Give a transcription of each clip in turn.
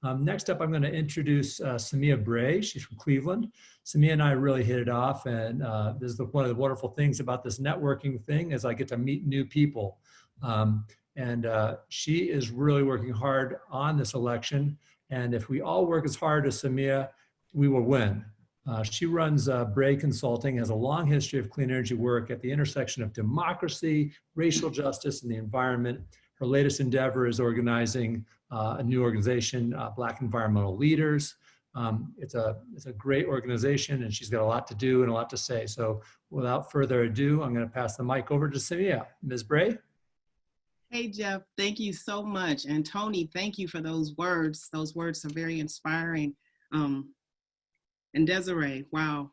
Next up, I'm going to introduce SeMia Bray. She's from Cleveland. SeMia and I really hit it off, and this is one of the wonderful things about this networking thing is I get to meet new people. She is really working hard on this election, and if we all work as hard as SeMia, we will win. She runs Bray Consulting, has a long history of clean energy work at the intersection of democracy, racial justice, and the environment. Her latest endeavor is organizing a new organization, Black Environmental Leaders. It's a great organization, and she's got a lot to do and a lot to say. So without further ado, I'm going to pass the mic over to SeMia. Ms. Bray? Hey, Jeff, thank you so much. And Tony, thank you for those words. Those words are very inspiring. And Desiree, wow,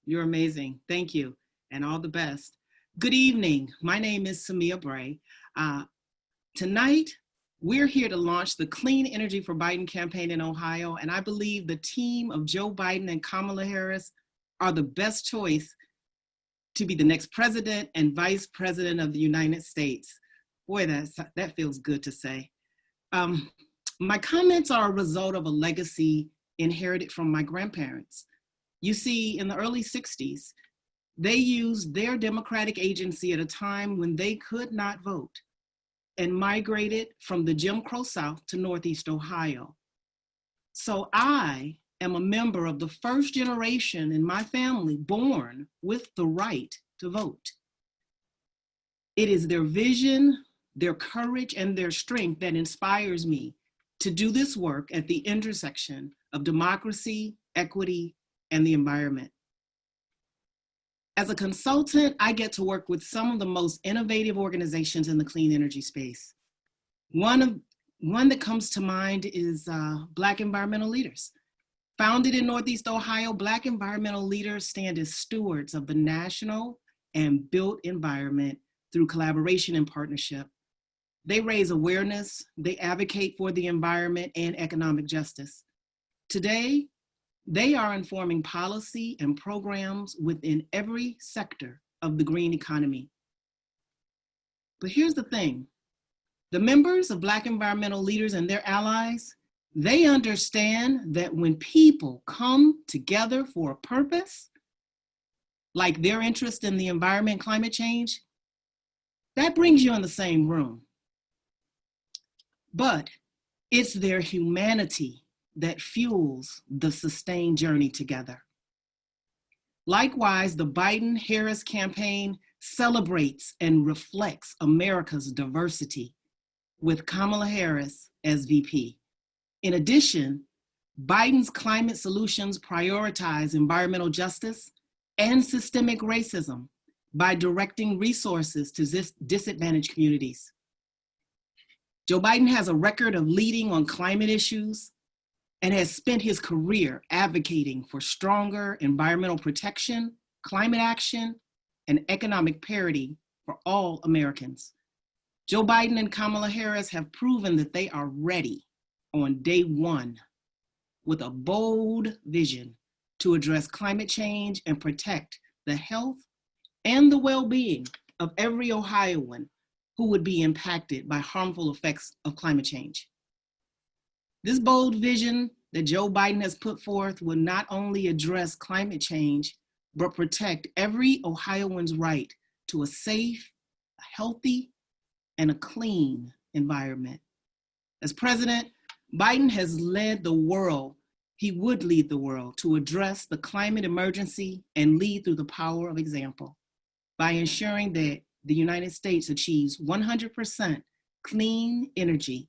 you're amazing. Thank you, and all the best. Good evening. My name is SeMia Bray. Tonight, we're here to launch the Clean Energy for Biden campaign in Ohio, and I believe the team of Joe Biden and Kamala Harris are the best choice to be the next president and vice president of the United States. Boy, that feels good to say. My comments are a result of a legacy inherited from my grandparents. You see, in the early 60s, they used their democratic agency at a time when they could not vote and migrated from the Jim Crow South to Northeast Ohio. So I am a member of the first generation in my family born with the right to vote. It is their vision, their courage, and their strength that inspires me to do this work at the intersection of democracy, equity, and the environment. As a consultant, I get to work with some of the most innovative organizations in the clean energy space. One that comes to mind is Black Environmental Leaders. Founded in Northeast Ohio, Black Environmental Leaders stand as stewards of the national and built environment through collaboration and partnership. They raise awareness, they advocate for the environment and economic justice. Today, they are informing policy and programs within every sector of the green economy. But here's the thing. The members of Black Environmental Leaders and their allies, they understand that when people come together for a purpose, like their interest in the environment, climate change, that brings you in the same room. But it's their humanity that fuels the sustained journey together. Likewise, the Biden-Harris campaign celebrates and reflects America's diversity with Kamala Harris as VP. In addition, Biden's climate solutions prioritize environmental justice and systemic racism by directing resources to disadvantaged communities. Joe Biden has a record of leading on climate issues and has spent his career advocating for stronger environmental protection, climate action, and economic parity for all Americans. Joe Biden and Kamala Harris have proven that they are ready on day one with a bold vision to address climate change and protect the health and the well-being of every Ohioan who would be impacted by harmful effects of climate change. This bold vision that Joe Biden has put forth will not only address climate change, but protect every Ohioan's right to a safe, a healthy, and a clean environment. As president, Biden has led the world, he would lead the world to address the climate emergency and lead through the power of example by ensuring that the United States achieves 100% clean energy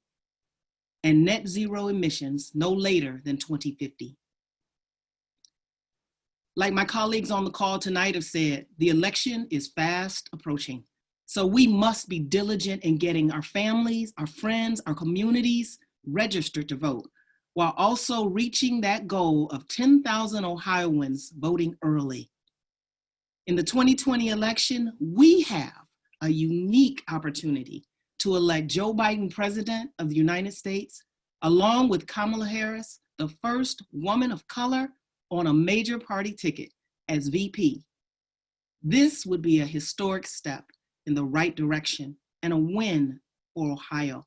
and net zero emissions no later than 2050. Like my colleagues on the call tonight have said, the election is fast approaching. So we must be diligent in getting our families, our friends, our communities registered to vote, while also reaching that goal of 10,000 Ohioans voting early. In the 2020 election, we have a unique opportunity to elect Joe Biden president of the United States, along with Kamala Harris, the first woman of color on a major party ticket as VP. This would be a historic step in the right direction and a win for Ohio.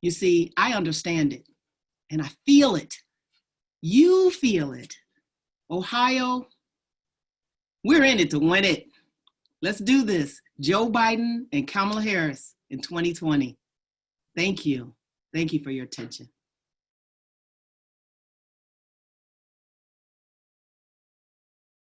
You see, I understand it. And I feel it. You feel it. Ohio, we're in it to win it. Let's do this. Joe Biden and Kamala Harris in 2020. Thank you. Thank you for your attention.